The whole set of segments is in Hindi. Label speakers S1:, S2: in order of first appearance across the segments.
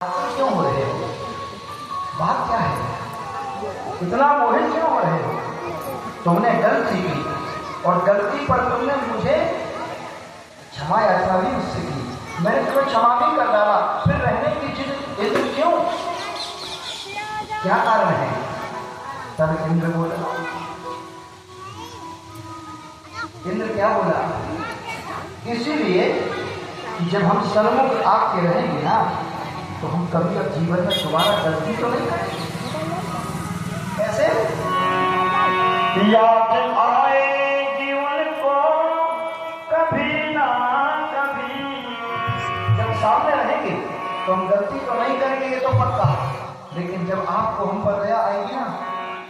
S1: क्यों हो रहे हो? बात क्या है? इतना मोहित क्यों हो रहे हो? तुमने गलती की और गलती पर तुमने मुझे क्षमा याचना भी मुझसे की। मैंने तुम्हें क्षमा भी कर डाला, फिर रहने की जिद क्यों? क्या कारण है? तब इंद्र बोला। इंद्र क्या बोला? इसीलिए जब हम सन्मुख आपके रहेंगे ना, तो हम कभी अब जीवन में दोबारा गलती तो नहीं करेंगे। कैसे?
S2: याद आएगी उनको कभी ना कभी।
S1: जब सामने रहेंगे तो हम गलती तो नहीं करेंगे, ये तो पक्का। लेकिन जब आपको हम पर दया आएगी ना,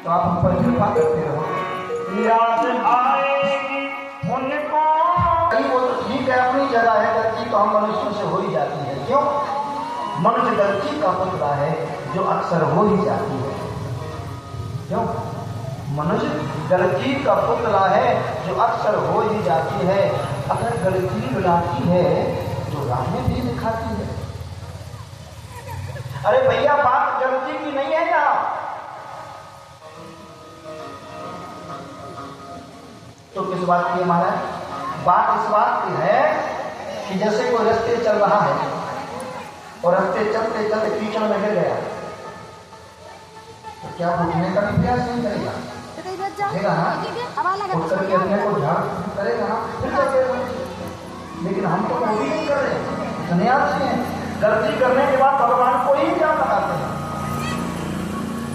S1: तो आप हम पर कृपा करते रहोगे।
S2: याद आएगी उनको।
S1: वो तो ठीक है, अपनी जगह है। गलती तो हम मनुष्यों से हो ही जाती है। क्यों? मनुष्य गलती का पुतला है जो अक्सर हो ही जाती है। क्यों? मनुष्य गलती का पुतला है जो अक्सर हो ही जाती है। अगर गलती मिलाती है तो राहें भी दिखाती है। अरे भैया, बात गलती की नहीं है ना, तो किस बात की है महाराज? बात इस बात की है कि जैसे कोई रास्ते चल रहा है और रास्ते चलते चलते कीचड़ में गिर गया, तो क्या उठने का भी प्रयास नहीं करेगा? उठेगा ना, उठ करके अपने को झाड़ करेगा ना, फिर चलेगा। लेकिन हम तो वो भी नहीं कर रहे। सन्यासी हैं, गलती करने के बाद भगवान को ही इल्जाम लगाते हैं।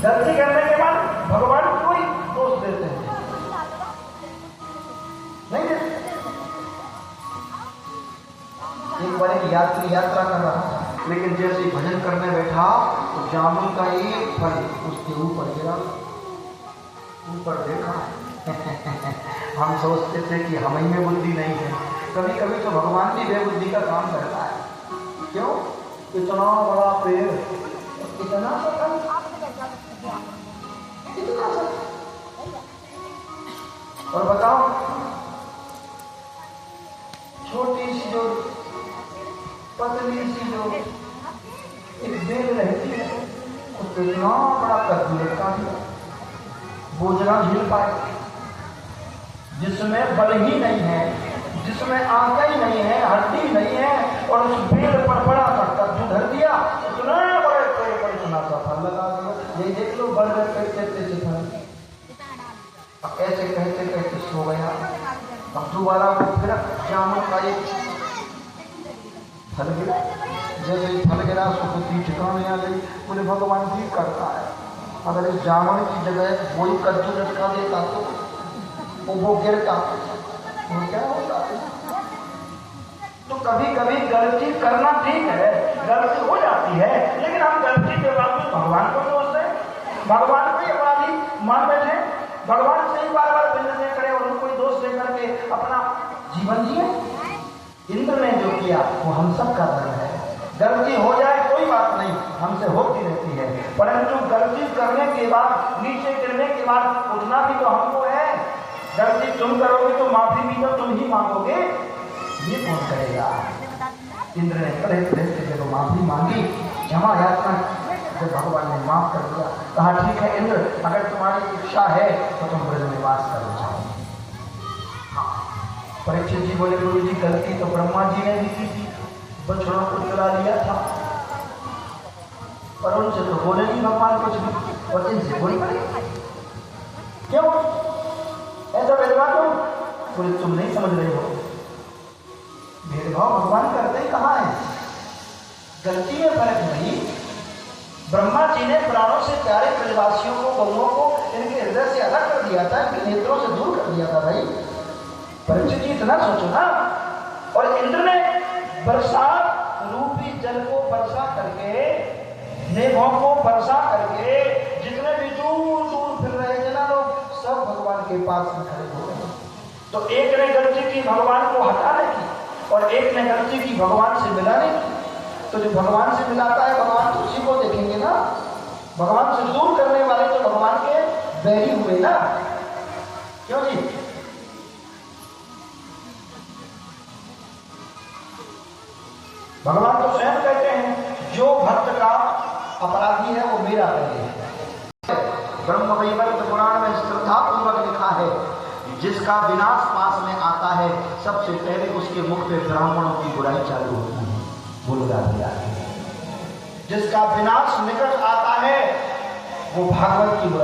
S1: गलती करने के बाद भगवान को ही दोष देते हैं। नहीं देते। एक बार एक यात्री यात्रा कर रहा था, लेकिन जैसे ही भजन करने बैठा तो जामुन का एक फल उसके ऊपर गिरा। ऊपर देखा हम सोचते थे कि हम ही में बुद्धि नहीं है। कभी कभी तो भगवान भी बेबुद्धि का काम करता है। क्यों? इतना बड़ा पेड़, इतना और बताओ, छोटी सी जो पतली सी जो एक बेल रहती है, उसको इतना बड़ा कद्दू लटका दिया, बोझना झेल पाए, जिसमें बल ही नहीं है, जिसमें आंखें ही नहीं है, हड्डी नहीं है, और उस बेल पर बड़ा सा कद्दू धर दिया, उतना बड़े पेड़ पर इतना सा फल लगा दिया। ये देख लो, बढ़ रहे कहते थे फल, ऐसे कहते कहते सो गया। अब दोबारा फिर जामुन का एक फल गिरा। जैसे ही फल गिरा, उसको बुद्धि ठिकाने आ गई। बोले भगवान भी करता है, अगर इस जामुन की जगह वही कद्दू लटका देता तो वो गिरता तो क्या होता? तो कभी कभी गलती करना ठीक है, गलती हो जाती है, लेकिन हम गलती के बावजूद भगवान को दोष दें, भगवान को अपराधी मान बैठे, भगवान से ही बार बार विनती करें और उनको दोष दे करके अपना जीवन जिए। इंद्र ने जो किया वो हम सब का धर्म है। गलती हो जाए कोई बात नहीं, हमसे होती रहती है, परंतु गलती करने के बाद, नीचे गिरने के बाद उठना भी तो हमको है। गलती तुम करोगे तो माफी भी तो तुम ही मांगोगे, ये कौन करेगा? इंद्र ने पढ़े पढ़े जब माफी मांगी, क्षमा याचना, जब भगवान ने माफ कर दिया, कहा ठीक है इंद्र, अगर तुम्हारी इच्छा है तो तुम ब्रज में वास करना चाहो। परीक्षित जी बोले गुरु जी, गलती तो ब्रह्मा जी ने भी की थी, बछड़ों को चुरा लिया था, पर उनसे तो बोले नहीं भगवान कुछ भी, और इनसे बोली पड़ी। क्यों ऐसा भेदभाव क्यों? बोले तुम नहीं समझ रहे हो, भेदभाव भगवान करते ही कहाँ है? गलती में फर्क नहीं। ब्रह्मा जी ने प्राणों से प्यारे ब्रजवासियों को, गौओं को इनके हृदय से अलग कर दिया था, इनके नेत्रों से दूर कर दिया था। भाई परीक्षित जी इतना सोचो ना। और इंद्र ने बरसात रूपी जल को वर्षा करके, मेघों को वर्षा करके, जितने भी दूर दूर फिर रहे थे ना लोग, सब भगवान के पास में खड़े हो गए। तो एक ने गलती की भगवान को हटाने की, और एक ने गलती की भगवान से मिलाने की। तो जो भगवान से मिलाता है, भगवान तो उसी को देखेंगे ना। भगवान से दूर करने वाले तो भगवान के बैरी हुए ना। क्यों जी? भगवान तो स्वयं कहते हैं जो भक्त का अपराधी है वो मेरा पहले है। ब्रह्म वैवर्त पुराण में श्रद्धा पूर्वक लिखा है, जिसका विनाश पास में आता है सबसे पहले उसके मुख पे ब्राह्मणों की बुराई चालू होती है। बोल रहा है जिसका विनाश निकट आता है वो भागवत की बुराई